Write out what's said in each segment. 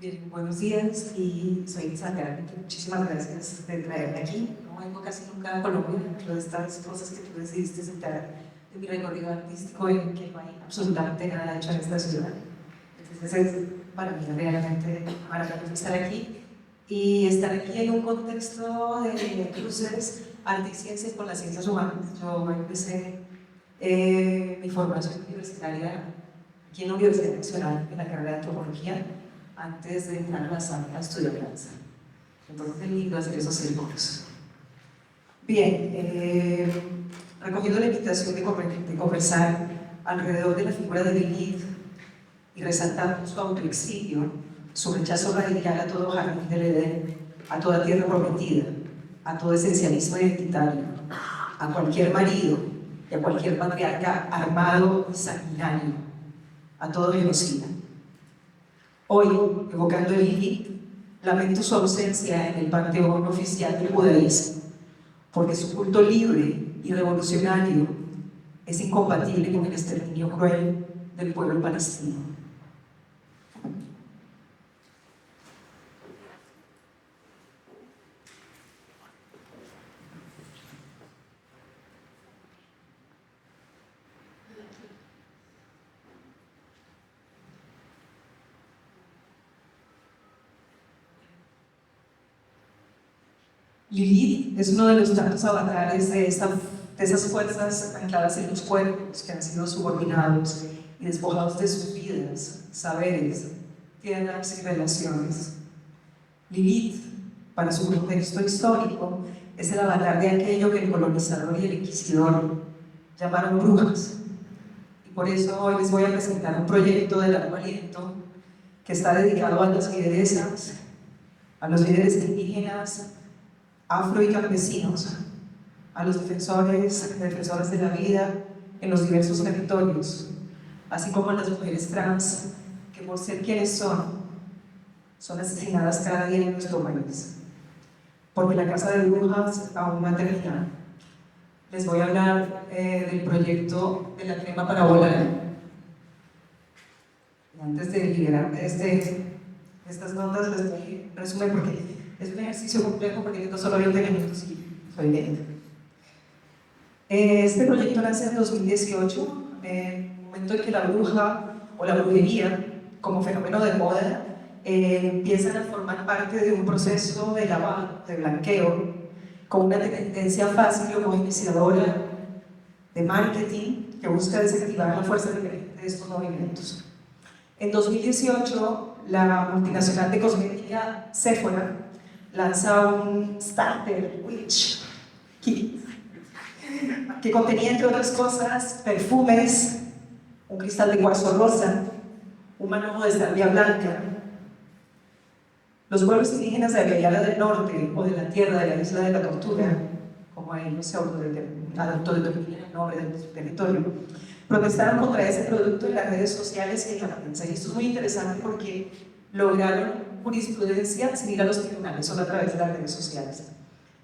Bien, buenos días y soy Sandra. Muchísimas gracias de traerme aquí. No vengo casi nunca a Colombia, dentro de estas cosas que tú decidiste sentar de mi recorrido artístico en que no hay absolutamente nada hecho en esta ciudad. Entonces es para mí realmente maravilloso estar aquí y estar aquí en un contexto de cruces arte y ciencias con las ciencias humanas. Yo empecé mi formación universitaria aquí en la Universidad Nacional en la carrera de antropología antes de entrar a la sala a estudiar danza. Entonces es lindo hacer esos círculos. Bien, recogiendo la invitación de conversar alrededor de la figura de Lilith y resaltando su autoexilio, su rechazo radical a todo jardín del Edén, a toda tierra prometida, a todo esencialismo identitario, a cualquier marido y a cualquier patriarca armado y sanguinario, a todo genocida. Hoy, evocando el Lilith, lamento su ausencia en el panteón oficial del judaísmo, porque su culto libre y revolucionario es incompatible con el exterminio cruel del pueblo palestino. Lilith es uno de los tantos avatares de esas fuerzas ancladas en los cuerpos que han sido subordinados y despojados de sus vidas, saberes, tierras y relaciones. Lilith, para su contexto histórico, es el avatar de aquello que el colonizador y el inquisidor llamaron brujas. Y por eso hoy les voy a presentar un proyecto de largo aliento que está dedicado a las lideresas, a los líderes indígenas, afro y campesinos, a los defensoras de la vida en los diversos territorios, así como a las mujeres trans que por ser quienes son asesinadas cada día en nuestro país. Porque la casa de brujas aún no ha terminado. Les voy a hablar del proyecto de la crema para volar. Y antes de liberarme de estas notas, les doy un resumen porque es un ejercicio complejo porque no solo 20 minutos y soy lenta. Este proyecto nace en 2018, en el momento en que la bruja o la brujería, como fenómeno de moda, empiezan a formar parte de un proceso de lavado, de blanqueo, con una tendencia fácil y homogeneizadora de marketing que busca desactivar la fuerza de estos movimientos. En 2018, la multinacional de cosmética Sephora lanza un Starter Witch Kit que contenía, entre otras cosas, perfumes, un cristal de cuarzo rosa, un manojo de salvia blanca. Los pueblos indígenas de Ayala del Norte o de la tierra de la isla de la Tortuga, como ellos se autodeterminan el nombre de su territorio, protestaron contra ese producto en las redes sociales y en la prensa. Y esto es muy interesante porque lograron jurisprudencia sin ir a los tribunales, solo a través de las redes sociales.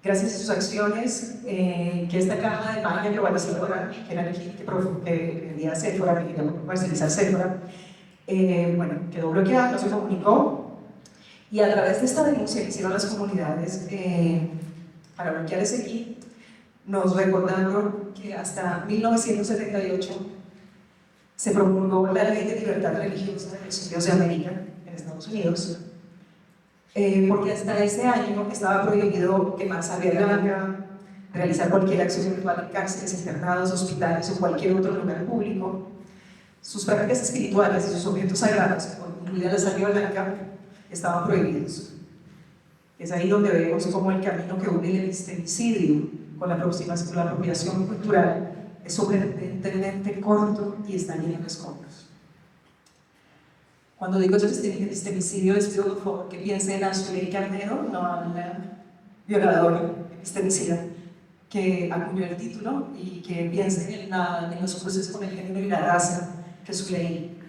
Gracias a sus acciones, que esta caja de magia globalizadora, que era el kit que vendía Sephora, que quería comercializar Sephora, bueno, quedó bloqueada, no se comunicó, y a través de esta denuncia que hicieron las comunidades para bloquear ese kit, nos recordaron que hasta 1978 se promulgó la Ley de Libertad Religiosa de los Indios de América en Estados Unidos, porque hasta ese año estaba prohibido quemar salvia blanca, realizar cualquier acción ritual en cárceles, internados, hospitales o cualquier otro lugar público. Sus prácticas espirituales y sus objetos sagrados, incluida la salvia blanca, estaban prohibidos. Es ahí donde vemos cómo el camino que une el epistemicidio con la apropiación cultural es sorprendentemente corto y está lleno de escombros. Cuando digo epistemicidio, les pido por favor que piensen en Azuley Carnero, no a la violadora epistemicida que acuñó el título, y que piensen en los cruces con el género y la raza que su ley,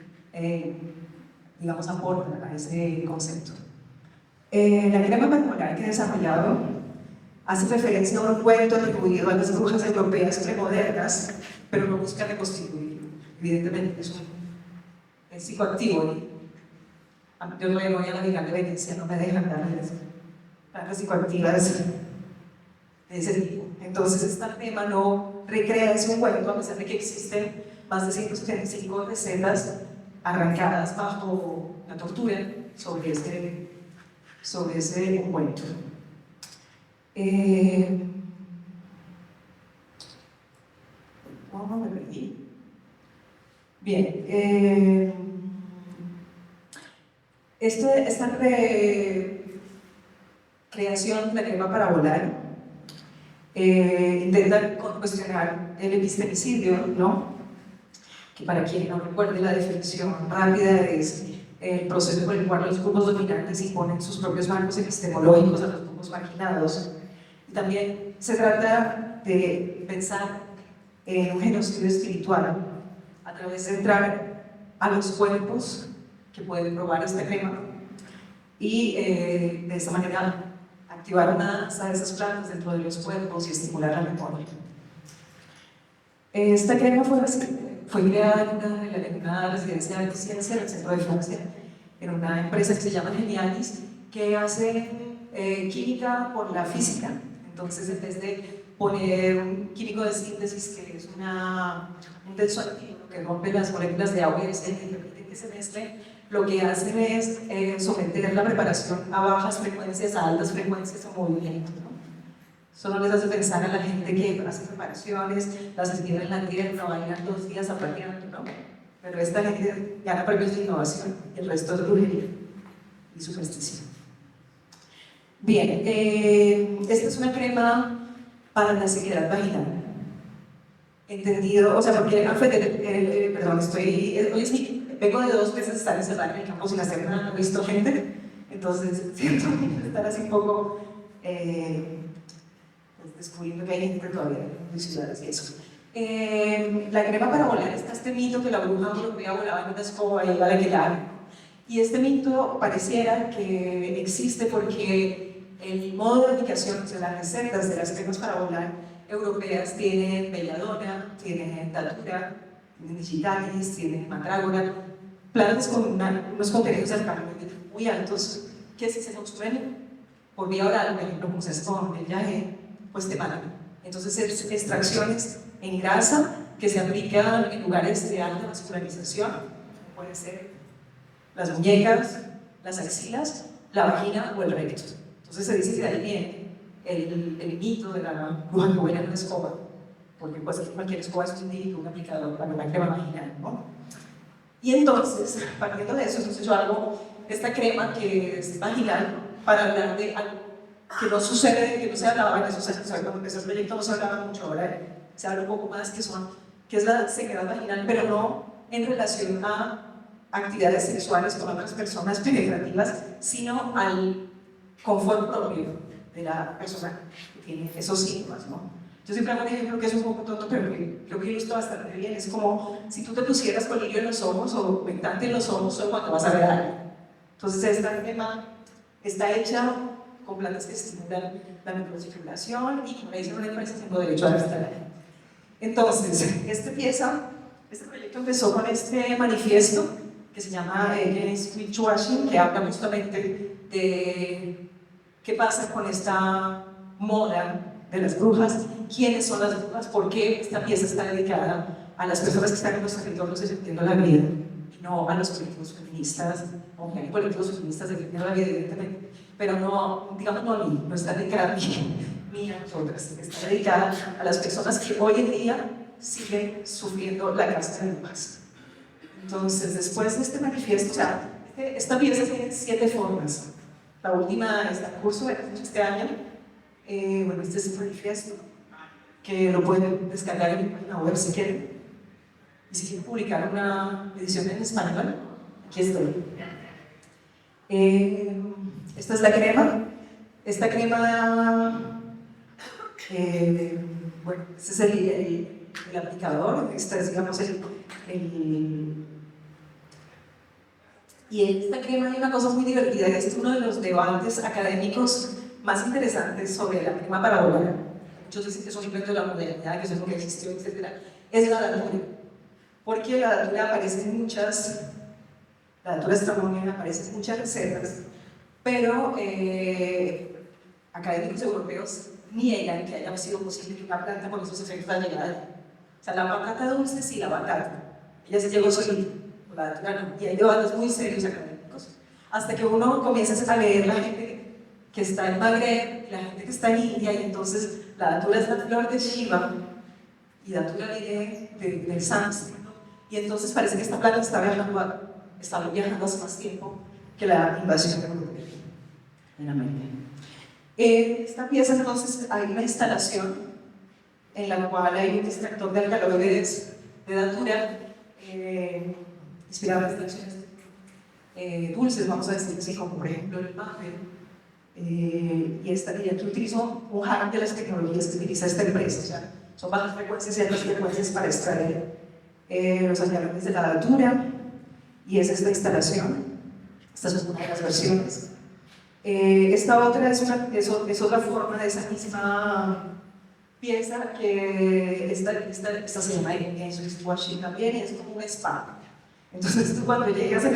digamos, aporta a ese concepto. La crema particular que he desarrollado hace referencia a un cuento atribuido a las brujas europeas premodernas, pero no busca reconstituirlo. Evidentemente es psicoactivo. Yo no voy a la Bienal de Venecia, no me dejan darles plantas psicoactivas de ese tipo. Entonces, este tema no recrea ese ungüento, a pesar de que existen más de 175 recetas arrancadas bajo la tortura sobre ese ungüento. No me perdí. Bien. Esta creación de la crema para volar intenta cuestionar el epistemicidio, ¿no? Que para quien no recuerde, la definición rápida es el proceso por el cual los grupos dominantes imponen sus propios marcos epistemológicos a los grupos marginados. Y también se trata de pensar en un genocidio espiritual a través de entrar a los cuerpos que pueden probar esta crema y de esta manera activar una de esas plantas dentro de los cuerpos y estimular la memoria. Esta crema fue creada en una residencia de ciencia en el centro de Francia, en una empresa que se llama Genialis, que hace química por la física. Entonces, en vez de poner un químico de síntesis que es un tensoactivo que rompe las moléculas de agua y permite que se mezclen, lo que hacen es someter la preparación a bajas frecuencias, a altas frecuencias o movimientos, ¿no? Solo les hace pensar a la gente que hace preparaciones, las entierra en la tierra, bailan 2 días apañando, ¿no? Pero esta gente gana premios de innovación y el resto es brujería y superstición. Bien, esta es una crema para la sequedad vaginal. Entendido, o sea, porque perdón, vengo de 2 meses de estar encerrada en el campo sin hacer nada, no he visto gente, entonces siento estar así un poco descubriendo que hay gente todavía en ciudades y eso. La crema para volar está este mito que la bruja europea volaba en una escoba y iba a la. Y este mito pareciera que existe porque el modo de aplicación de las recetas de las cremas para volar europeas tienen belladona, tienen datura, tienen digitalis, tienen mandrágora, plantas con unos contenidos alcalinos muy altos que si se consumen por vía oral, por ejemplo, como se esconde el yaje, pues te matan. Entonces, extracciones en grasa que se aplican en lugares de alta vascularización, pueden ser las muñecas, las axilas, la vagina o el recto. Entonces se dice que de ahí viene el mito de la bruja que huele en una escoba, porque pues cualquier escoba es un individuo, un aplicador para una crema vaginal, ¿no? Y entonces, partiendo de eso, yo hago esta crema que es vaginal para hablar de algo que no sucede, que no se hablaba en esos años. Cuando empezó el proyecto no se hablaba mucho, ahora se habla un poco más, que es la sequedad vaginal, pero no en relación a actividades sexuales con otras personas penetrativas, sino al confort propio de la persona que tiene esos síntomas, ¿no? Yo siempre hago un ejemplo que es un poco tonto, pero que creo que ilustra bastante bien. Es como si tú te pusieras colirio en los ojos o humectante en los ojos solo cuando vas a ver a alguien. Entonces esta crema está hecha con plantas que estimulan la microcirculación y como le dicen una empresa tengo derecho a gastar. Entonces, este proyecto empezó con este manifiesto que se llama Against Witchwashing, que habla justamente de qué pasa con esta moda de las brujas, quiénes son las brujas, por qué esta pieza está dedicada a las personas que están en los territorios defendiendo la vida, y no a los colectivos feministas, aunque hay colectivos feministas defendiendo la vida, evidentemente, pero no, digamos, no a mí, no está dedicada a mí, ni a nosotras, está dedicada a las personas que hoy en día siguen sufriendo la casta de brujas. Entonces, después de este manifiesto, o sea, esta pieza tiene 7 formas. La última está en curso de este año. Bueno, este es el manifiesto, que lo pueden descargar en mi página web si quieren. Y si quieren publicar una edición en español, aquí estoy. Esta es la crema. Esta crema, bueno, este es el aplicador, este es, digamos, y en esta crema hay una cosa muy divertida, que es uno de los debates académicos más interesantes sobre la crema para volar. Muchos dicen que es un invento de la modernidad, que eso es lo que existió, etc. Es la datura. Porque la datura aparece en muchas La datura extraordinaria aparece en muchas recetas, pero académicos europeos niegan que haya sido posible que una planta con esos efectos haya llegado. O sea, la patata dulce sí, la batata. Ella se llegó solita, la datura no. Y hay debates muy serios académicos. Hasta que uno comienza a leer la gente que está en Magreb, la gente que está en India, y entonces la datura es la flor de Shiva, y datura viene del sánscrito, y entonces parece que esta planta está viajando hace más tiempo que la invasión europea en América. En esta pieza entonces hay una instalación en la cual hay un extractor de alcaloides de datura inspirado en extracciones dulces, vamos a decir así, como por ejemplo el maple. Y aquí utilizo un hack de las tecnologías que utiliza esta empresa, o sea, son bajas frecuencias y altas frecuencias para extraer los alcaloides de la datura, y es esta instalación. Esta es una de las versiones. Esta otra es otra forma de esa misma pieza, que esta se llama Enhanced Washing también, y es como un spa. Entonces tú cuando llegas a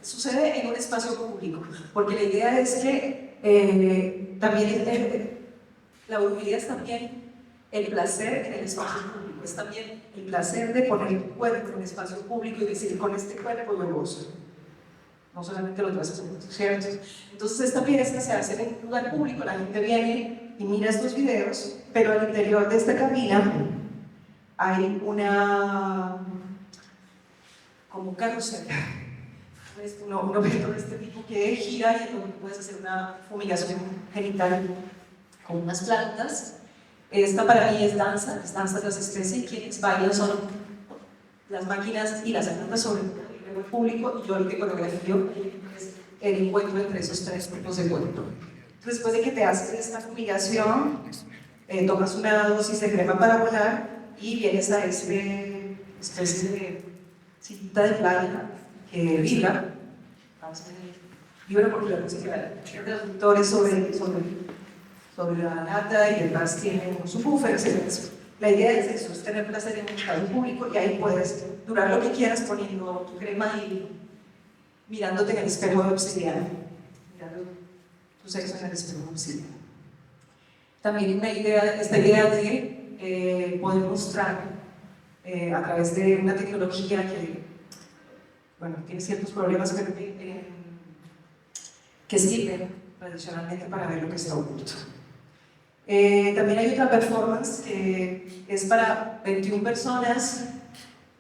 sucede en un espacio público, porque la idea es que también la brujería es también el placer en el espacio público, es también el placer de poner tu cuerpo en el espacio público y decir, con este cuerpo yo gozo. No solamente lo traes, ¿cierto? Entonces esta pieza se hace en un lugar público, la gente viene y mira estos videos, pero al interior de esta cabina hay como un carrusel, un objeto de este tipo que gira, y donde puedes hacer una fumigación genital con unas plantas. Esta para mí es danza de las especies, y quienes bailan son las máquinas y las plantas sobre el público, y yo el que coreografío es el encuentro entre esos tres tipos de cuerpo. Después de que te haces esta fumigación, tomas una dosis de crema para volar y vienes a esta especie de cinta de playa que vibra. Vibra porque la música tiene transductores sobre la lata, y detrás tiene un subwoofer, etc. La idea es eso, es tener placer en un espacio público, y ahí puedes durar lo que quieras poniendo tu crema y mirándote en el espejo de obsidiana, mirando tu sexo en el espejo de obsidiana. También esta idea de poder mostrar a través de una tecnología que, bueno, tiene ciertos problemas, pero que sirven tradicionalmente para ver lo que está oculto. También hay otra performance que es para 21 personas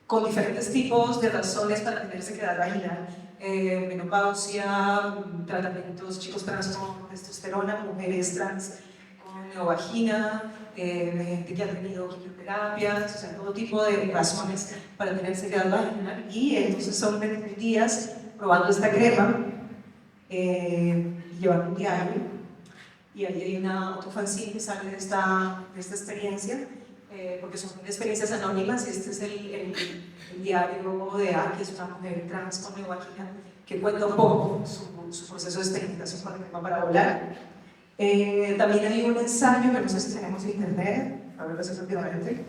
con diferentes tipos de razones para tener sequedad vaginal, menopausia, tratamientos, chicos trans con testosterona, mujeres trans con neovagina, gente que ha tenido quimioterapias, o sea, todo tipo de razones para tener sequedad vaginal. Y entonces son 21 días probando esta crema, llevando un diario. Y ahí hay otro fanzine que sale de esta experiencia, porque son experiencias anónimas, y este es el diario de A, que es una mujer trans con neovagina, que cuenta un poco su proceso de experimentación con el tema para volar. También hay un ensayo que no sé si tenemos en internet, a ver si rápidamente.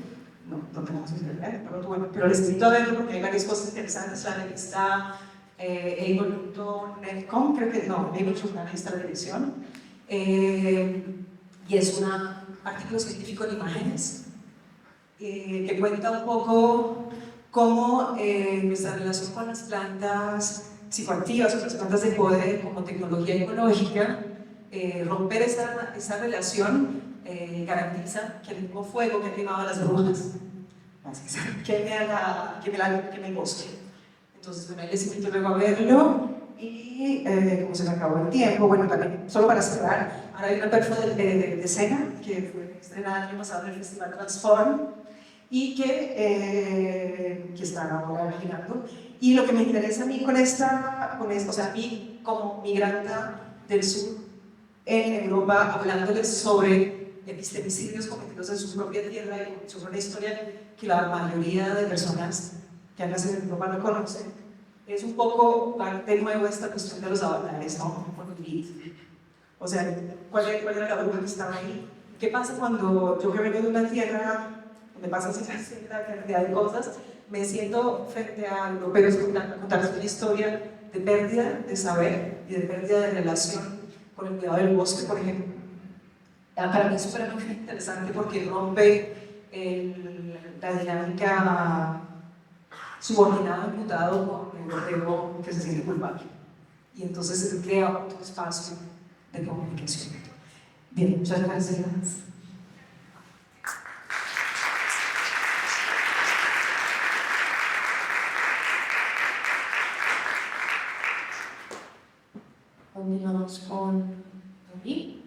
No tenemos internet, pero les invito a verlo porque hay varias cosas interesantes. La revista able.netcom, creo que no, able.net está la dirección. Y es un artículo científico en imágenes que cuenta un poco cómo nuestra relación con las plantas psicoactivas, con las plantas de poder como tecnología ecológica, romper esa relación garantiza que el mismo fuego que ha quemado a las brujas queme el bosque. Entonces, bueno, les invito luego a verlo. Y como se me acabó el tiempo, bueno, también, solo para cerrar, ahora hay una perfo de escena que fue estrenada el año pasado en el Festival Transform, y que está ahora girando. Y lo que me interesa a mí con esta, o sea, a mí como migranta del sur en Europa, hablándoles sobre epistemicidios cometidos en su propia tierra y sobre una historia que la mayoría de personas que han nacido en Europa no conocen, es un poco de nuevo esta cuestión de los avatares, ¿no? O sea, ¿cuál era la bruja que estaba ahí? ¿Qué pasa cuando yo que vengo de una tierra me pasa así la cantidad de cosas, me siento frente a algo, pero es contarles una historia de pérdida de saber y de pérdida de relación con el cuidado del bosque, por ejemplo. Para mí es súper interesante porque rompe la dinámica subordinado imputado con el borrego que se siente culpable. Y entonces se crea otro espacio de comunicación. Bien, muchas gracias. Continuamos con David.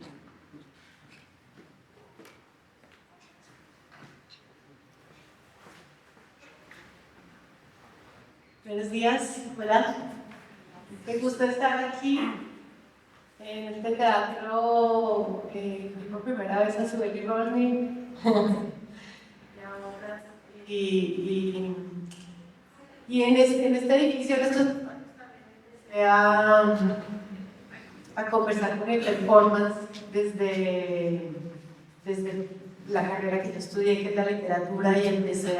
Buenos días, hola. Me gusta estar aquí en este teatro que fui por primera vez a subir y Rodney. Y en este edificio a conversar con el performance desde la carrera que yo estudié, que es la literatura, y empecé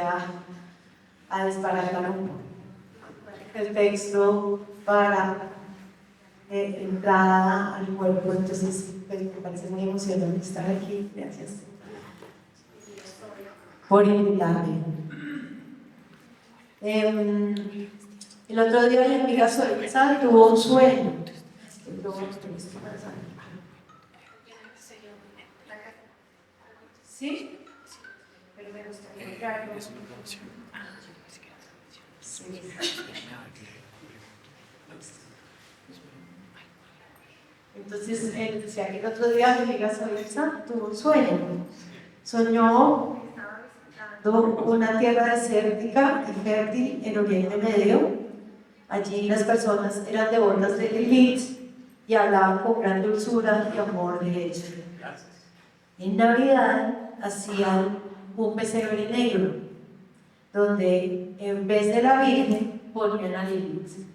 a desbaratar un poco el texto para entrada al cuerpo. Entonces pues, me parece muy emocionante estar aquí. Gracias por invitarme. El otro día mi amiga Solisa tuvo un sueño. ¿Sí? Pero me gustaría entrar. Sí. Entonces, él decía que el otro día mi amiga Solisa tuvo un sueño. Soñó que estaba visitando una tierra desértica y fértil en Oriente Medio. Allí las personas eran devotas de Lilith y hablaban con gran dulzura y amor de ella. En Navidad hacían un pesebre negro, donde en vez de la Virgen ponían a Lilith.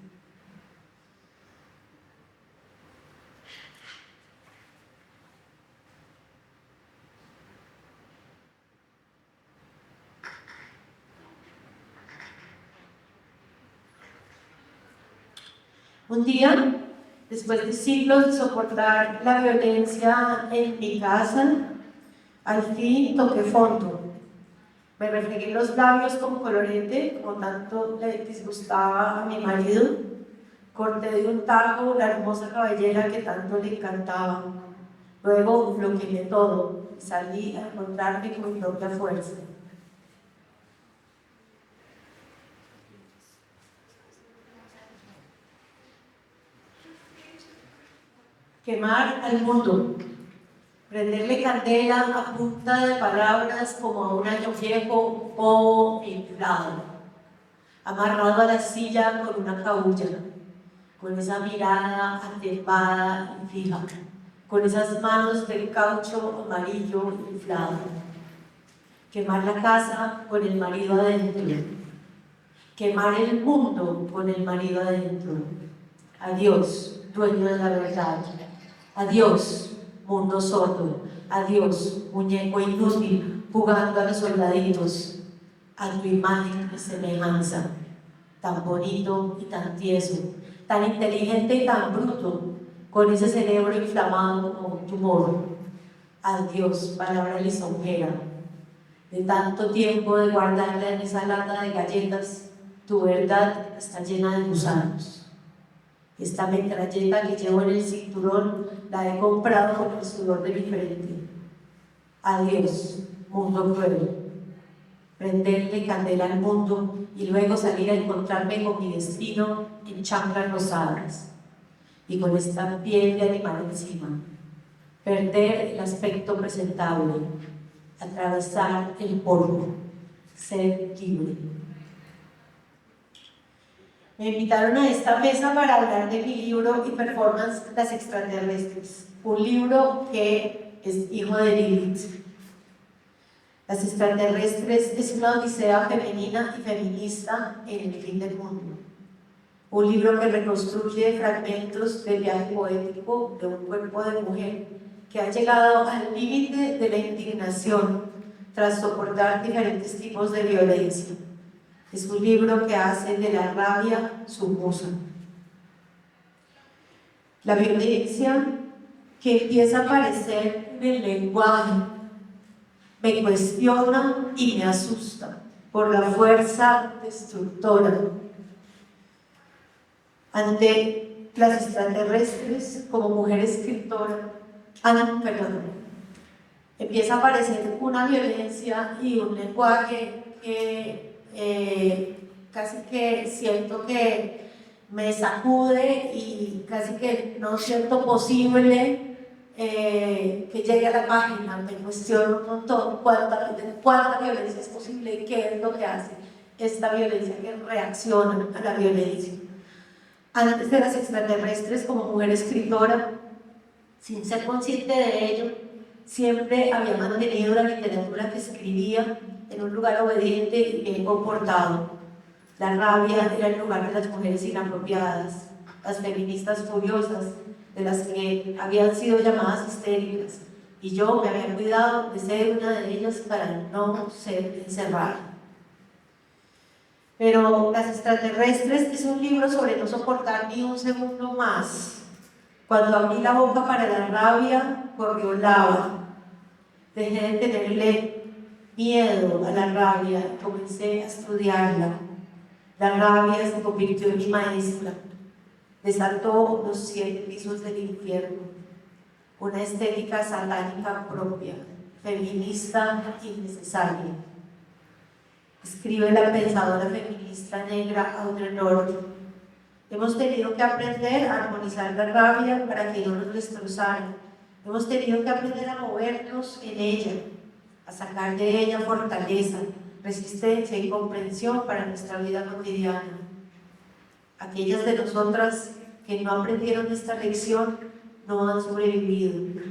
Un día, después de siglos de soportar la violencia en mi casa, al fin toqué fondo. Me refregué los labios con colorete, como tanto le disgustaba a mi marido. Corté de un tajo la hermosa cabellera que tanto le encantaba. Luego lo quemé todo y salí a encontrarme con mi propia fuerza. Quemar al mundo, prenderle candela a punta de palabras como a un año viejo o inflado, amarrado a la silla con una cabulla, con esa mirada atempada y fija, con esas manos del caucho amarillo inflado. Quemar la casa con el marido adentro, quemar el mundo con el marido adentro. Adiós, dueño de la verdad. Adiós, mundo sordo. Adiós, muñeco inútil, jugando a los soldaditos. A tu imagen y semejanza, tan bonito y tan tieso, tan inteligente y tan bruto, con ese cerebro inflamado como un tumor. Adiós, palabra lisonjera. De tanto tiempo de guardarla en esa lata de galletas, tu verdad está llena de gusanos. Esta metralleta que llevo en el cinturón la he comprado con el sudor de mi frente. Adiós, mundo cruel. Prenderle candela al mundo y luego salir a encontrarme con mi destino en chanclas rosadas y con esta piel de animal encima. Perder el aspecto presentable, atravesar el polvo, ser libre. Me invitaron a esta mesa para hablar de mi libro y performance Las extraterrestres, un libro que es hijo de Lilith. Las extraterrestres es una odisea femenina y feminista en el fin del mundo. Un libro que reconstruye fragmentos del viaje poético de un cuerpo de mujer que ha llegado al límite de la indignación tras soportar diferentes tipos de violencia. Es un libro que hace de la rabia su musa. La violencia que empieza a aparecer en el lenguaje me cuestiona y me asusta por la fuerza destructora. Ante las extraterrestres, como mujer escritora, empieza a aparecer una violencia y un lenguaje que casi que siento que me sacude y casi que no siento posible que llegue a la página. Me cuestiono un montón cuánta violencia es posible y qué es lo que hace esta violencia que reacciona a la violencia. Antes de las extraterrestres, como mujer escritora, sin ser consciente de ello, siempre había mantenido la literatura que escribía en un lugar obediente y bien comportado. La rabia era el lugar de las mujeres inapropiadas, las feministas furiosas, de las que habían sido llamadas histéricas, y yo me había cuidado de ser una de ellas para no ser encerrada. Pero Las extraterrestres es un libro sobre no soportar ni un segundo más. Cuando abrí la boca para la rabia, corrió lava. Dejé de tenerle miedo a la rabia, comencé a estudiarla. La rabia se convirtió en mi maestra. Desató los 7 pisos del infierno, una estética satánica propia, feminista y necesaria. Escribe la pensadora feminista negra Audre Lorde. Hemos tenido que aprender a armonizar la rabia para que no nos destrozara. Hemos tenido que aprender a movernos en ella, a sacar de ella fortaleza, resistencia y comprensión para nuestra vida cotidiana. Aquellas de nosotras que no aprendieron esta lección no han sobrevivido.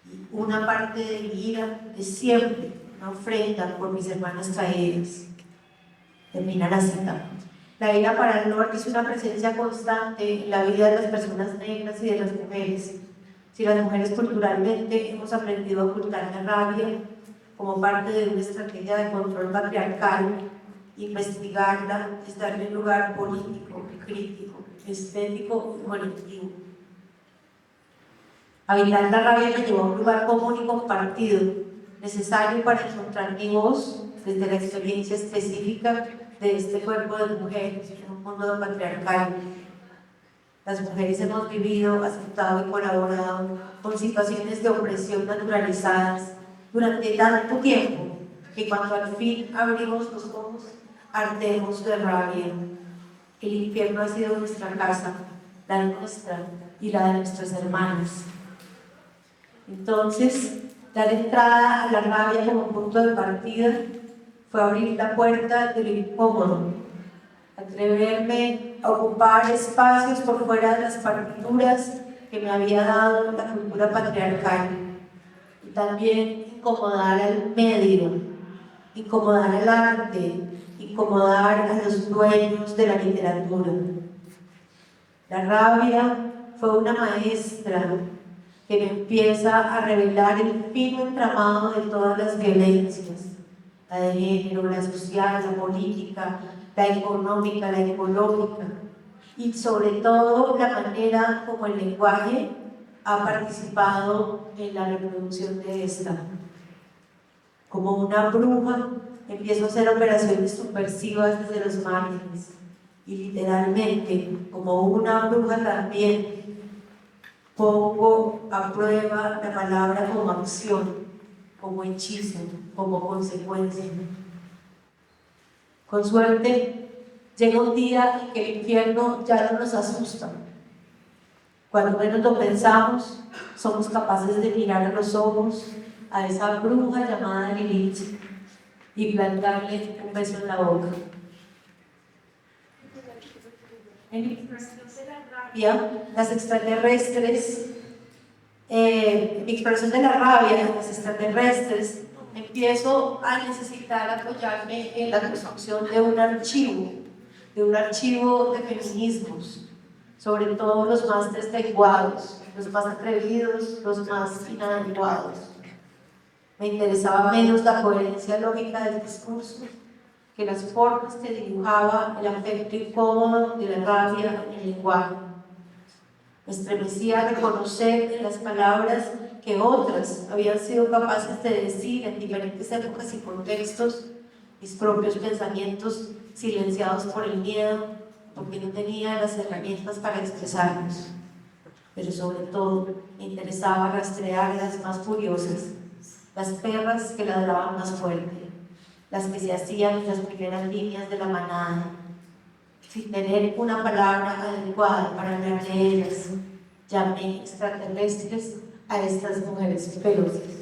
Y una parte de mi ira es siempre una ofrenda por mis hermanas caídas. Termina la cita. La ira para el norte es una presencia constante en la vida de las personas negras y de las mujeres. Si las mujeres culturalmente hemos aprendido a ocultar la rabia como parte de una estrategia de control patriarcal, investigarla es darle un lugar político, crítico, estético y colectivo. Habitar la rabia me llevó a un lugar común y compartido, necesario para encontrar mi voz desde la experiencia específica de este cuerpo de mujeres en un mundo patriarcal. Las mujeres hemos vivido, aceptado y colaborado con situaciones de opresión naturalizadas durante tanto tiempo que cuando al fin abrimos los ojos, ardemos de rabia. El infierno ha sido nuestra casa, la nuestra y la de nuestras hermanas. Entonces, dar entrada a la rabia como punto de partida fue abrir la puerta de lo incómodo, atreverme a ocupar espacios por fuera de las partituras que me había dado la cultura patriarcal, y también incomodar al medio, incomodar al arte, incomodar a los dueños de la literatura. La rabia fue una maestra que me empieza a revelar el fino entramado de todas las violencias, la de género, la social, la política, la económica, la ecológica, y sobre todo la manera como el lenguaje ha participado en la reproducción de esta. Como una bruja, empiezo a hacer operaciones subversivas desde los márgenes, y literalmente, como una bruja también, pongo a prueba la palabra como acción, como hechizo, como consecuencia. Con suerte, llega un día en que el infierno ya no nos asusta. Cuando menos lo pensamos, somos capaces de mirar a los ojos a esa bruja llamada Lilith y plantarle un beso en la boca. En mi expresión de la rabia, las extraterrestres, empiezo a necesitar apoyarme en la construcción de un archivo de feminismos, sobre todo los más deslenguados, los más atrevidos, los más inadecuados. Me interesaba menos la coherencia lógica del discurso que las formas que dibujaba el afecto incómodo de la rabia en el lenguaje. Me estremecía reconocer en las palabras que otras habían sido capaces de decir en diferentes épocas y contextos mis propios pensamientos silenciados por el miedo, porque no tenía las herramientas para expresarlos. Pero sobre todo me interesaba rastrear las más furiosas, las perras que ladraban más fuerte, las que se hacían en las primeras líneas de la manada, sin tener una palabra adecuada para hablar de ellas. Llamé extraterrestres a estas mujeres feroces.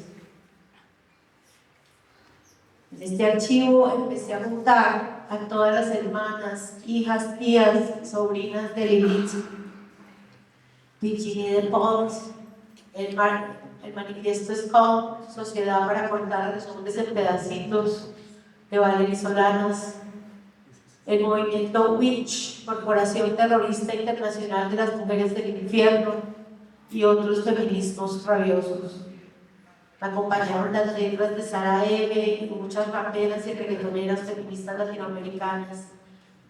En este archivo empecé a juntar a todas las hermanas, hijas, tías, sobrinas de Lilith, Virginie de Pons, el manifiesto SCOM, Sociedad para cortar a los hombres en pedacitos, de Valerie Solanas, el movimiento WITCH, Corporación Terrorista Internacional de las Mujeres del Infierno, y otros feminismos rabiosos. Me acompañaron las letras de Sara Eve y muchas raperas y reggaetoneras feministas latinoamericanas,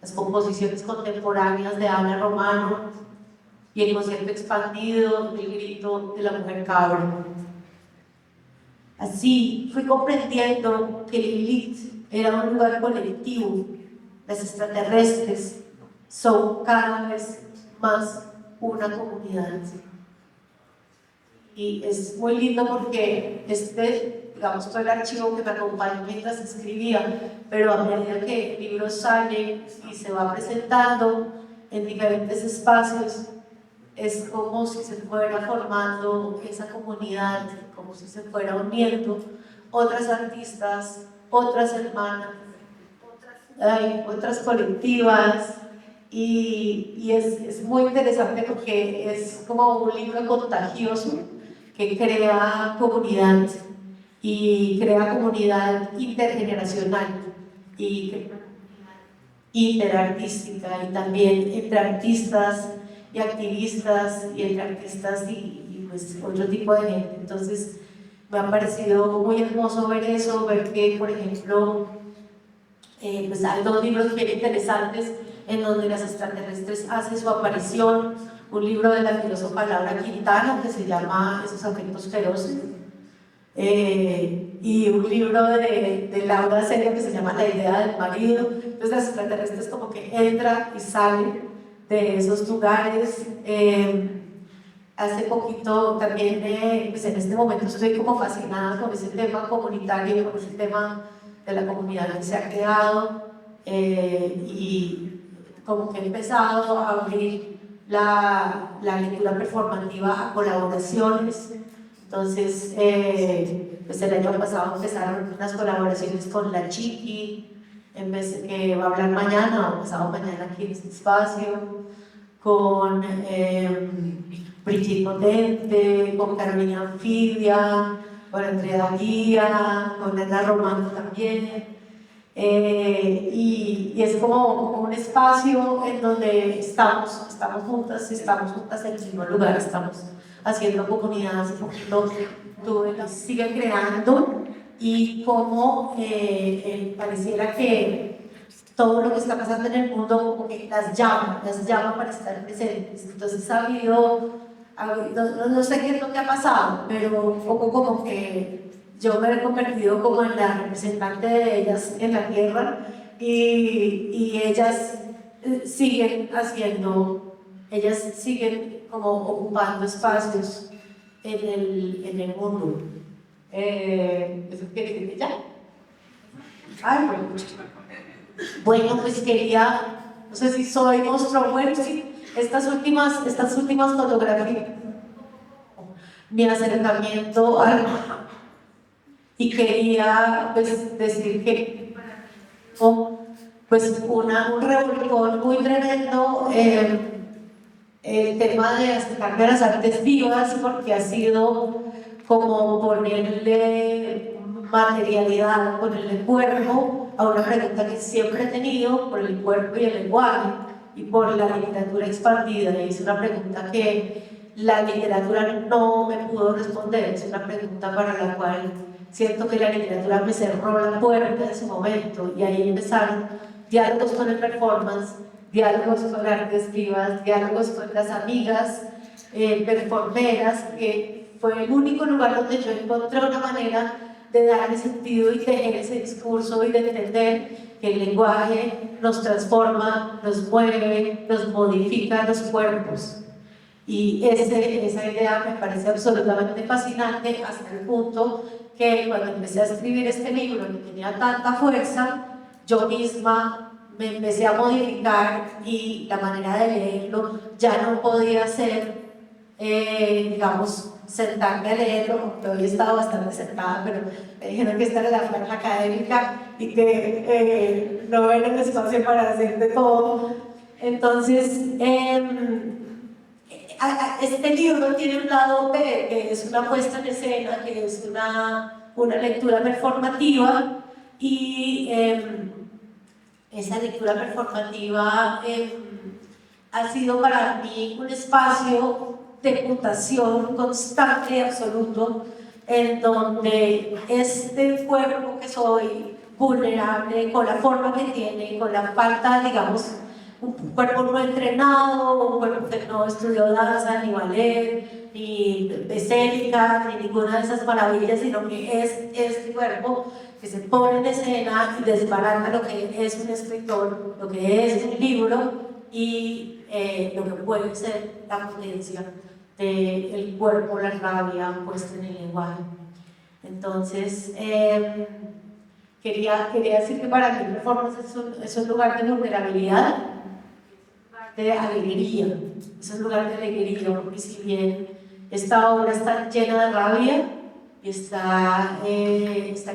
las composiciones contemporáneas de Ana Romano y el concierto expandido del grito de la mujer cabra. Así fui comprendiendo que Lilith era un lugar colectivo. Las extraterrestres son cada vez más una comunidad. Y es muy lindo porque digamos, todo el archivo que me acompañó mientras escribía, pero a medida que el libro sale y se va presentando en diferentes espacios, es como si se fuera formando esa comunidad, como si se fuera uniendo otras artistas, otras hermanas, otras colectivas, y es muy interesante porque es como un libro contagioso que crea comunidad y crea comunidad intergeneracional y interartística, y también entre artistas y activistas y entre artistas y pues otro tipo de gente. Entonces me ha parecido muy hermoso ver eso, ver que por ejemplo pues hay dos libros bien interesantes en donde las extraterrestres hacen su aparición, un libro de la filósofa Laura Quintana que se llama Esos afectos feroces, y un libro de Laura Serio que se llama La idea del marido. Entonces las extraterrestres como que entran y salen de esos lugares. Hace poquito también, pues en este momento estoy como fascinada con ese tema comunitario, con ese tema de la comunidad que se ha creado, y como que he empezado a abrir la lectura performativa a colaboraciones. Entonces, pues el año pasado empezaron unas colaboraciones con La Chiqui, en vez de que va a hablar mañana o pasado mañana aquí en este espacio, con Brigitte Potente, con Carolina Anfibia, con Andrea Guía, con Ana Romano también. Y es como un espacio en donde estamos juntas en el mismo lugar, estamos haciendo comunidad. Hace poquito siguen creando, y como pareciera que todo lo que está pasando en el mundo como que las llama para estar presentes. Entonces no sé qué es lo que ha pasado, pero un poco como que yo me he convertido como en la representante de ellas en la tierra, y ellas siguen como ocupando espacios en el mundo. ¿Eso quiere decir ya? Ay, bueno, pues quería, no sé si soy monstruo, bueno, sí, estas últimas fotografías, mi acercamiento al... Y quería pues decir que pues un revolcón muy tremendo el tema de acercarme a las artes vivas, porque ha sido como ponerle materialidad, ponerle cuerpo a una pregunta que siempre he tenido por el cuerpo y el lenguaje y por la literatura expandida. Y es una pregunta que la literatura no me pudo responder, es una pregunta para la cual siento que la literatura me cerró la puerta en su momento y ahí empezaron diálogos con el performance, diálogos con artes vivas, diálogos con las amigas performeras, que fue el único lugar donde yo encontré una manera de darle sentido y tejer ese discurso y de entender que el lenguaje nos transforma, nos mueve, nos modifica los cuerpos. Y esa idea me parece absolutamente fascinante hasta el punto que cuando empecé a escribir este libro que tenía tanta fuerza, yo misma me empecé a modificar y la manera de leerlo ya no podía ser, digamos, sentarme a leerlo, aunque hoy he estado bastante sentada, pero me dijeron que esta era la franja académica y que no era el espacio para hacer de todo. Entonces, este libro tiene un lado B, que es una puesta en escena, que es una lectura performativa, y esa lectura performativa ha sido para mí un espacio de mutación constante y absoluto, en donde este cuerpo que soy, vulnerable, con la forma que tiene, con la falta, digamos, un cuerpo no entrenado, un cuerpo que no estudió danza, ni ballet, ni escénica, ni ninguna de esas maravillas, sino que es este cuerpo que se pone en escena y desbarata lo que es un escritor, lo que es un libro y lo que puede ser la potencia del cuerpo, la rabia puesta en el lenguaje. Entonces, quería decir que para mí performance es un lugar de vulnerabilidad, de alegría, es un lugar de alegría, porque si bien esta obra está llena de rabia y está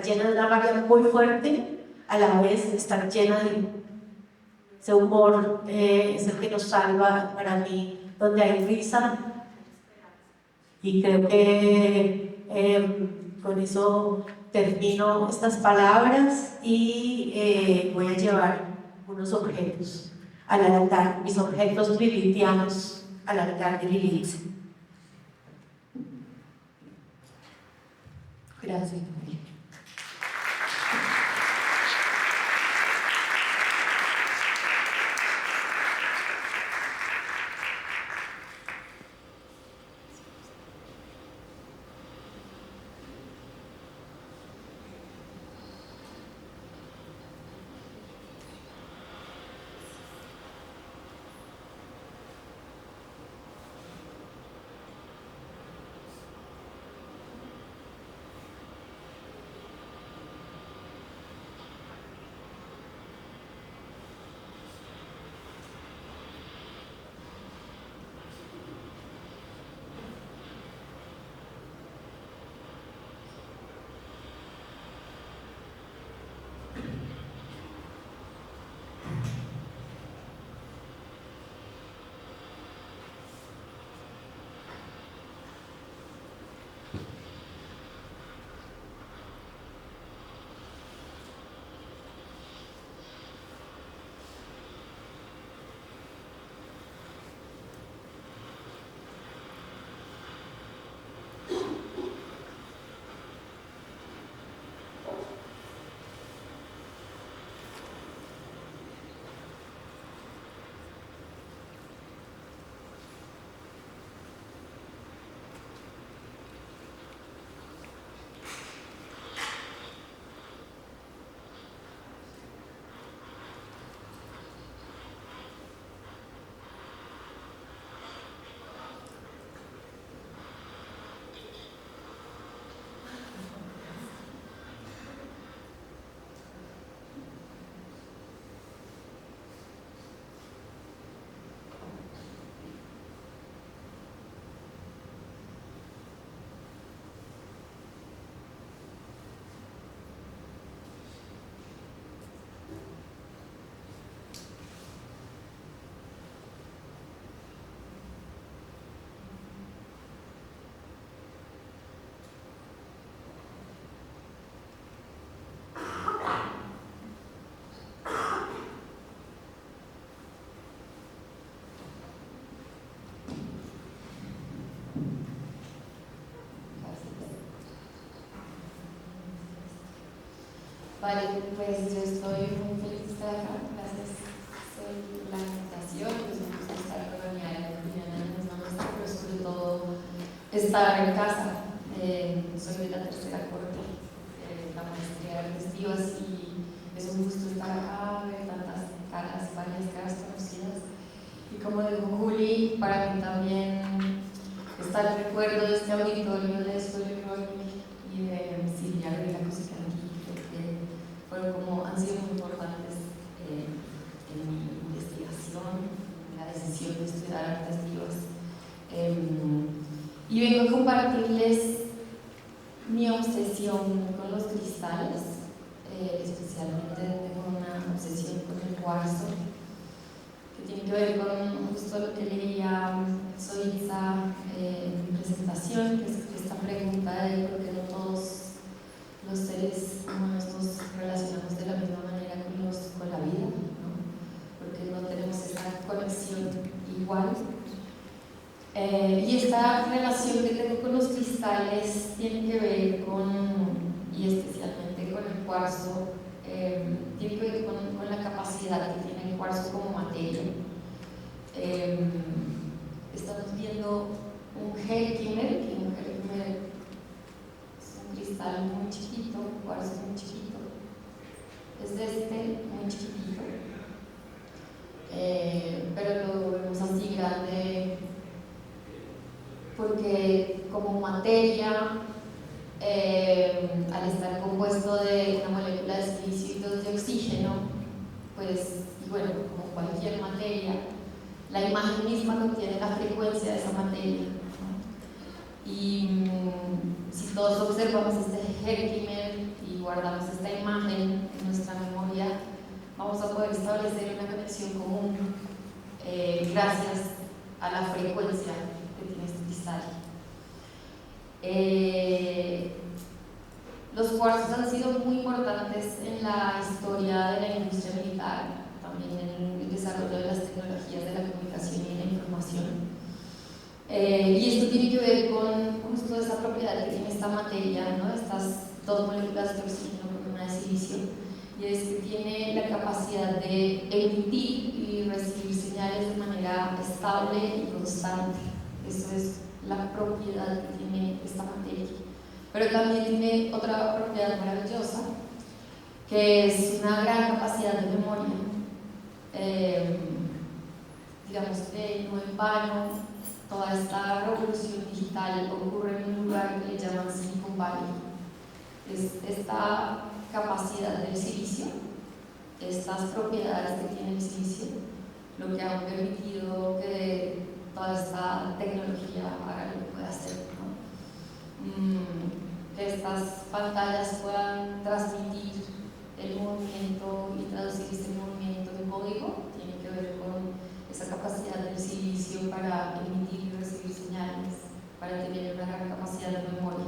llena de una rabia muy fuerte, a la vez está llena de ese humor, es el que nos salva para mí, donde hay risa, y creo que con eso termino estas palabras y voy a llevar unos objetos al altar, mis objetos lilitianos al altar de Lilith. Gracias. pues yo estoy muy feliz de estar acá. Gracias por la invitación. Pues me gusta estar colonial en las manos, pero sobre todo estar en casa. Soy de la tercera corte, la maestría de artes vivas, y es un gusto estar acá, ver tantas caras, varias caras conocidas. Y como dijo Juli, para mí también está el recuerdo de este auditorio de Soy Roy y de Silvia y la Cosita aquí, que han sido muy importantes en mi investigación, en la decisión de estudiar artes vivas. Y vengo a compartirles mi obsesión con los cristales, especialmente tengo una obsesión con el cuarzo, que tiene que ver con justo lo que leía Soitza en mi presentación, que es esta pregunta de por qué no todos los seres humanos nos relacionamos de la misma manera con la vida, ¿no? Porque no tenemos esa conexión igual. Y esta relación que tengo con los cristales tiene que ver y especialmente con el cuarzo, tiene que ver con la capacidad que tiene el cuarzo como materia. Estamos viendo un Herkimer, que un Herkimer es un cristal muy chiquito, un cuarzo muy chiquito, es muy chiquitito, pero lo vemos así grande porque como materia, al estar compuesto de una molécula de silicio y dos de oxígeno, pues, y bueno, como cualquier materia, la imagen misma contiene la frecuencia de esa materia, ¿no? Y si todos observamos este Herkimer y guardamos esta imagen en nuestra memoria, vamos a poder establecer una conexión común gracias a la frecuencia que tiene este cristal. Los cuarzos han sido muy importantes en la historia de la industria militar, también en el desarrollo de las tecnologías de la comunicación y de la información. Y esto tiene que ver con justo esa propiedad que tiene esta materia, ¿no? Estas dos moléculas de oxígeno con una de silicio, y es que tiene la capacidad de emitir y recibir señales de manera estable y constante. Eso es la propiedad que tiene esta materia. Pero también tiene otra propiedad maravillosa, que es una gran capacidad de memoria. Digamos que no en vano toda esta revolución digital ocurre en un lugar que le llaman Silicon Valley. Es esta capacidad del silicio, estas propiedades que tiene el silicio, lo que ha permitido que toda esta tecnología haga lo que puede hacer, ¿no? Que estas pantallas puedan transmitir el movimiento y traducir este movimiento en código, tiene que ver con esa capacidad del silicio para emitir y recibir señales, para tener una gran capacidad de memoria.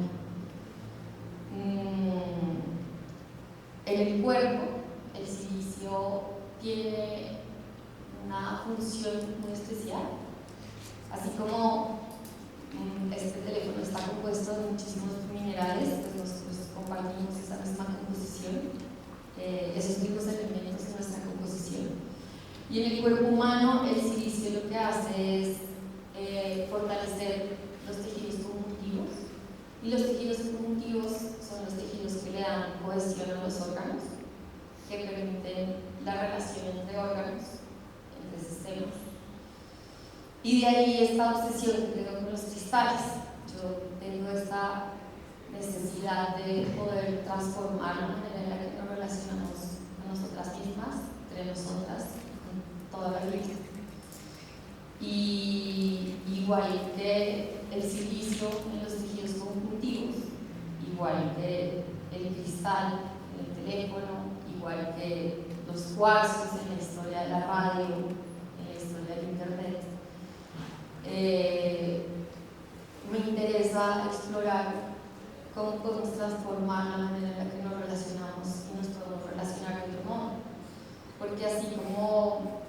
En el cuerpo, el silicio tiene una función muy especial. Así como este teléfono está compuesto de muchísimos minerales, pues nosotros compartimos esa misma composición, esos mismos elementos en nuestra composición. Y en el cuerpo humano, el silicio lo que hace es fortalecer los tejidos conjuntivos, y los tejidos conjuntivos son los tejidos que le dan cohesión a los órganos, que permiten la relación entre órganos, entre sistemas. Y de ahí esta obsesión que tengo con los cristales. Yo tengo esta necesidad de poder transformar la manera en la que nos relacionamos con nosotras mismas, entre nosotras, con toda la vida. Y igual que el silicio en los tejidos conjuntivos, igual que el cristal en el teléfono, igual que los cuarzos en la historia de la radio, en la historia del internet, me interesa explorar cómo podemos transformar la manera en la que nos relacionamos y nos podemos relacionar de otro modo. Porque así como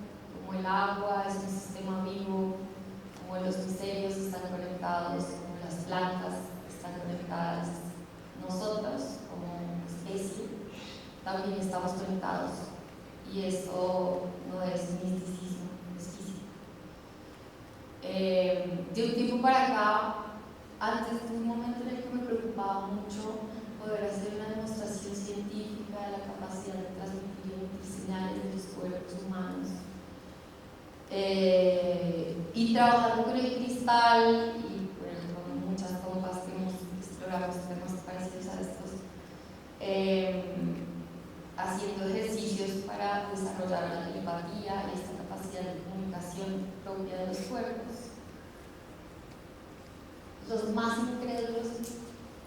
el agua es un sistema vivo, como los misterios están conectados, como las plantas están conectadas, nosotros como especie también estamos conectados y eso no es misticismo, es físico. De un tiempo para acá, antes de un momento en el que me preocupaba mucho poder hacer una demostración científica de la capacidad de transmitir señales de los cuerpos humanos, y trabajando con el cristal y con muchas pompas que hemos explorado temas parecidos a estos, haciendo ejercicios para desarrollar la telepatía y esta capacidad de comunicación propia de los cuerpos. Los más incrédulos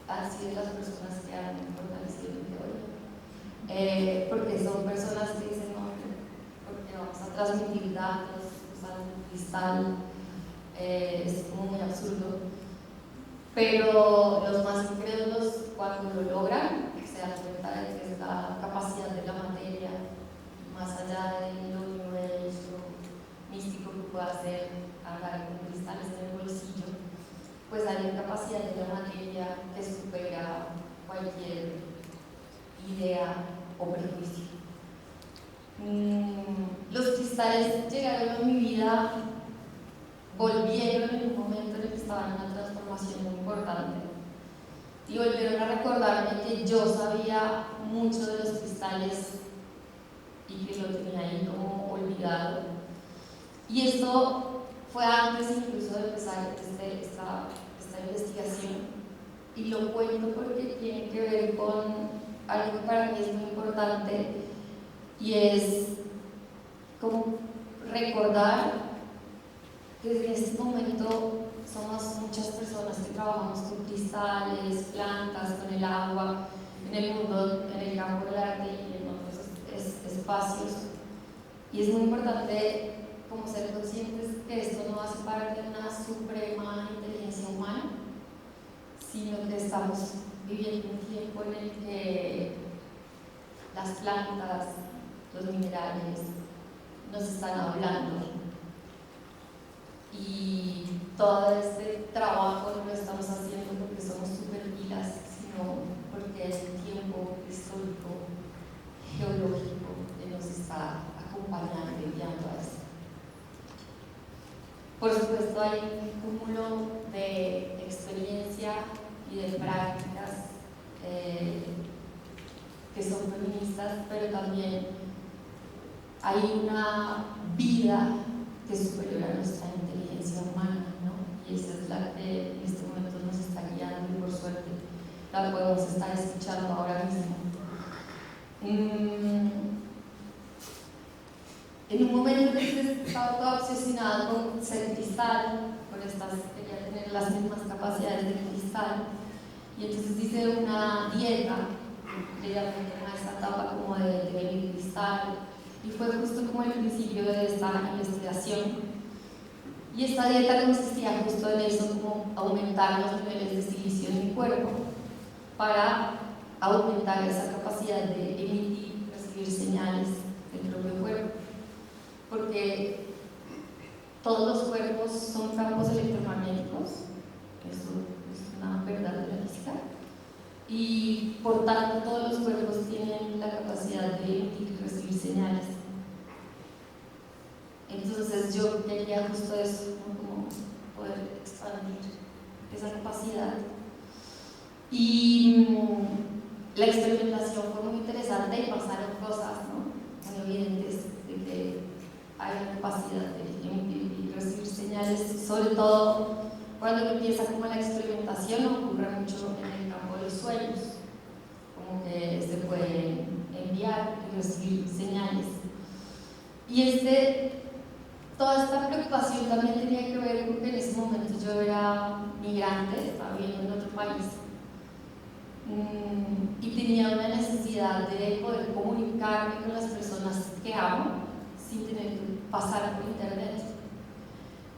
han sido las personas que han fortalecido mi teoría, porque son personas que dicen, no, porque vamos a transmitir datos usando un cristal, es como muy absurdo. Pero los más incrédulos, cuando lo logran, se dan cuenta de que es la capacidad de la materia, más allá de lo universo místico que pueda hacer andar con cristales en el bolsillo, pues hay una capacidad de la materia que supera cualquier idea o prejuicio. Los cristales llegaron a mi vida, volvieron en un momento en el que estaba en una transformación muy importante y volvieron a recordarme que yo sabía mucho de los cristales y que lo tenía ahí como olvidado. Y esto fue antes incluso de empezar esta investigación, y lo cuento porque tiene que ver con algo que para mí es muy importante, y es como recordar que desde este momento somos muchas personas que trabajamos con cristales, plantas, con el agua, en el mundo, en el campo del arte y en otros espacios, y es muy importante como ser conscientes que esto no hace parte de una suprema inteligencia humana, sino que estamos viviendo un tiempo en el que las plantas, los minerales nos están hablando, y todo este trabajo no lo estamos haciendo porque somos súper pilas, sino porque es un tiempo histórico, geológico que nos está acompañando y guiando a esto. Por supuesto, hay un cúmulo de experiencia y de prácticas que son feministas, pero también hay una vida que es superior a nuestra inteligencia humana, ¿no? Y esa es la que en este momento nos está guiando, y por suerte la podemos estar escuchando ahora mismo. En un momento en que estaba toda obsesionada con ser cristal, quería tener las mismas capacidades del cristal, y entonces hice una dieta, le llamé a esta etapa como de beber cristal, y fue justo como el principio de esta investigación. Y esta dieta consistía justo en eso, como aumentar los niveles de silicio en mi cuerpo para aumentar esa capacidad de emitir y recibir señales del propio cuerpo. Porque todos los cuerpos son campos electromagnéticos, eso es una verdad de la física, y por tanto todos los cuerpos tienen la capacidad de emitir y recibir señales. Entonces yo quería justo eso, ¿no? Como poder expandir esa capacidad. Y la experimentación fue muy interesante y pasaron cosas, ¿no?, muy evidentes de que hay una capacidad de emitir y recibir señales, sobre todo cuando empieza como la experimentación. Ocurre mucho en el campo de los sueños, como que se pueden enviar y recibir señales. Y toda esta preocupación también tenía que ver con que en ese momento yo era migrante, estaba viviendo en otro país, y tenía una necesidad de poder comunicarme con las personas que amo sin tener que pasar por internet,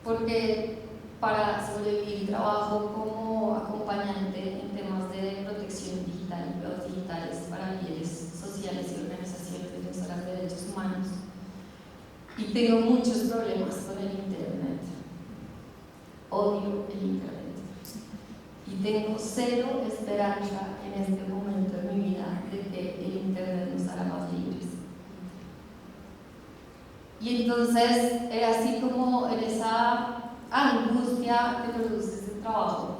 porque para sobrevivir trabajo como acompañante en temas de protección digital y pruebas digitales para líderes sociales y organizaciones defensoras de derechos humanos, y tengo muchos problemas con el internet, odio el internet, y tengo cero esperanza en este momento de mi vida de que el Internet nos hará más libres. Y entonces era así como en esa angustia que produce este trabajo,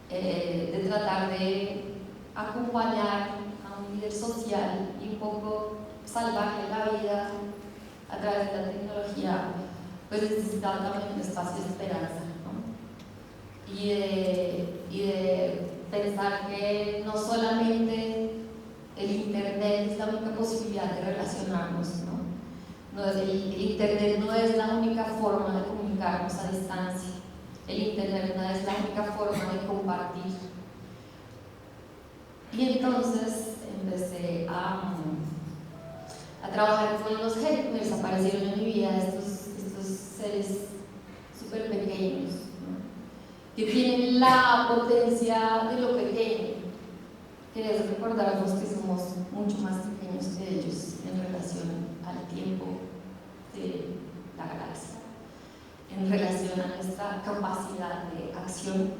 de tratar de acompañar a un líder social y un poco salvarle la vida a través de la tecnología, pues necesitaba también un espacio de esperanza, ¿no? Y de pensar que no solamente el Internet es la única posibilidad de relacionarnos, ¿no? El Internet no es la única forma de comunicarnos a distancia, el Internet no es la única forma de compartir. Y entonces empecé a trabajar con los helpers. Aparecieron en mi vida estos seres súper pequeños, ¿no? Que tienen la potencia de lo pequeño. Quería recordarnos que somos mucho más pequeños que ellos en relación al tiempo de la galaxia, en relación a nuestra capacidad de acción.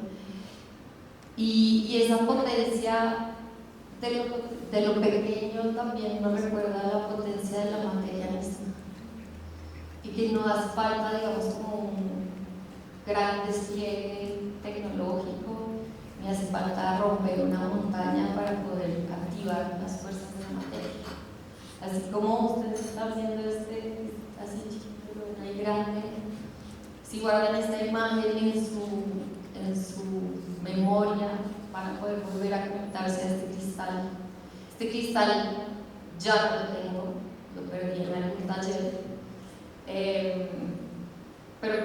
Y esa potencia de lo pequeño también nos recuerda la potencia de la materia misma, y que no hace falta, digamos, como un gran despliegue tecnológico, ni hace falta romper una montaña para poder activar las fuerzas de la materia. Así como ustedes están viendo así chiquito, ahí grande, si guardan esta imagen en su memoria, van a poder volver a conectarse a este cristal. Este cristal ya no lo tengo, lo perdí en algún taller, pero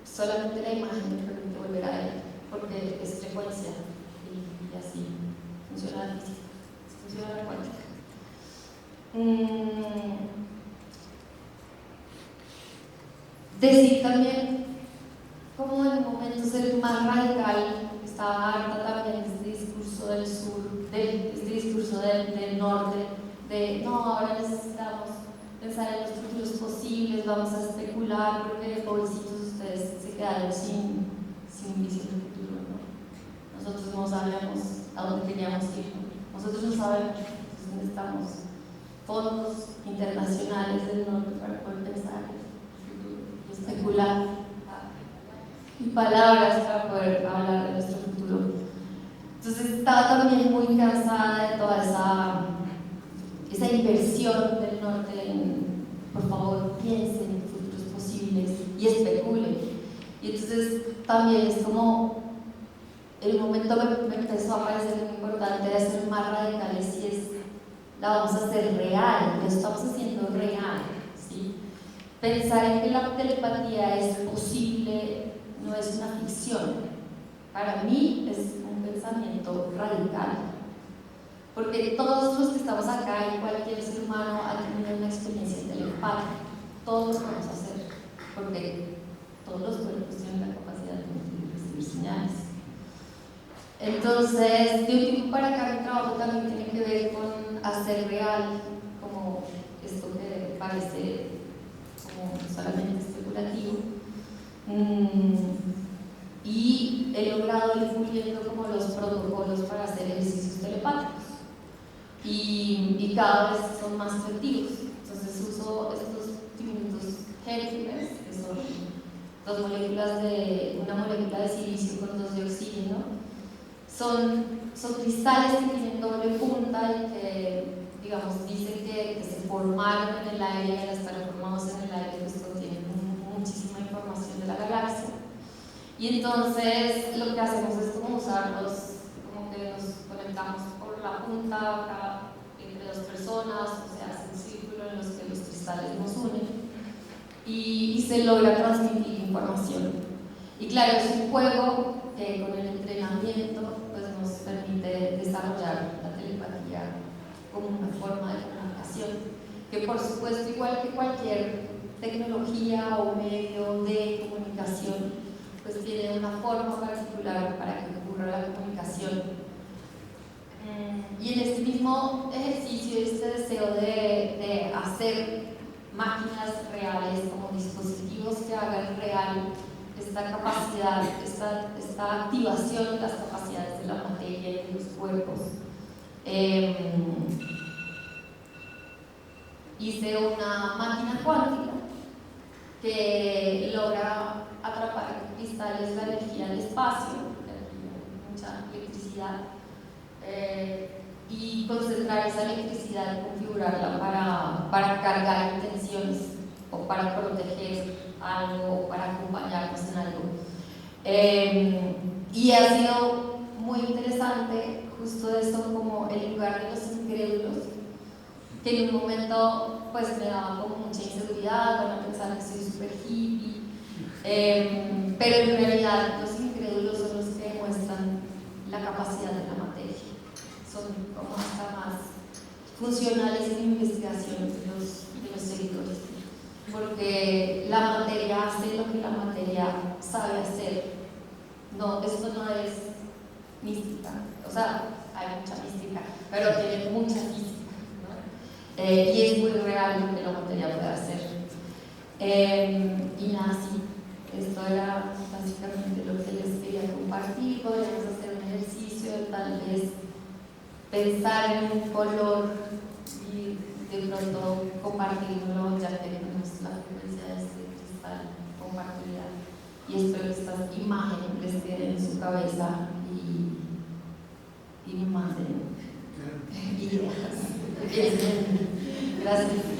solamente la imagen me permite volver a él, porque es frecuencia y así funciona la física, funciona la cuántica. Decir también, como en momentos el más radical, estaba harta también de este discurso del sur, de este discurso del norte, de no, ahora necesitamos pensar en los futuros posibles, vamos a especular, porque pobrecitos ustedes se quedaron sin visión del futuro, ¿no? Nosotros no sabíamos a dónde queríamos ir, nosotros no sabemos, entonces necesitamos fondos internacionales del norte para poder pensar en el futuro y especular, y palabras para poder hablar de nuestro futuro. Entonces estaba también muy cansada de toda esa inversión del norte en, por favor, piensen en futuros posibles y especulen. Y entonces también es como el momento me empezó a parecer muy importante de ser más radicales, y es la vamos a hacer real, lo estamos haciendo real, ¿sí? Pensar en que la telepatía es posible no es una ficción, para mí es un pensamiento radical, porque todos los que estamos acá y cualquier ser humano ha tenido una experiencia telepática, todos lo podemos hacer, porque todos los cuerpos tienen la capacidad de recibir señales. Entonces, de un tiempo para acá mi trabajo también tiene que ver con hacer real, como esto que parece como solamente especulativo. Y he logrado ir puliendo como los protocolos para hacer ejercicios telepáticos, y cada vez son más efectivos. Entonces uso estos diminutos helpers, que son una molécula de silicio con 2 de oxígeno. Son cristales que tienen doble punta y que, digamos, dicen que se formaron en el aire, y al estar formados en el aire pues contienen muchísima información de la galaxia. Y entonces lo que hacemos es como usarlos, como que nos conectamos por la punta acá entre 2 personas, o sea, hace un círculo en los que los cristales nos unen, y se logra transmitir información. Y claro, es un juego que con el entrenamiento pues nos permite desarrollar la telepatía como una forma de comunicación, que por supuesto, igual que cualquier tecnología o medio de comunicación, pues tiene una forma particular para que ocurra la comunicación. Y en este mismo ejercicio, este deseo de hacer máquinas reales como dispositivos que hagan real esta capacidad, esta activación de las capacidades de la materia y de los cuerpos. Hice una máquina cuántica que logra atrapar en cristales la energía del espacio, mucha electricidad, y concentrar esa electricidad y configurarla para cargar intenciones o para proteger algo o para acompañarnos en algo. Y ha sido muy interesante justo eso, como el lugar de los incrédulos, que en un momento pues me daba como mucha inseguridad, van a pensar que soy súper hippie, pero en realidad los incrédulos son los que demuestran la capacidad de la materia, son como hasta más funcionales en investigación de los seguidores, porque la materia hace lo que la materia sabe hacer. No, esto no es mística, o sea, hay mucha mística, pero tiene mucha física, ¿no? Y es muy real lo que la materia puede hacer. Y nada, sí, esto era básicamente lo que les quería compartir. Podríamos hacer un ejercicio de tal vez pensar en un color y de pronto compartirlo, ya que tenemos la frecuencia de este cristal compartida. Y espero que estas imágenes les queden en su cabeza y me manden ideas. Gracias.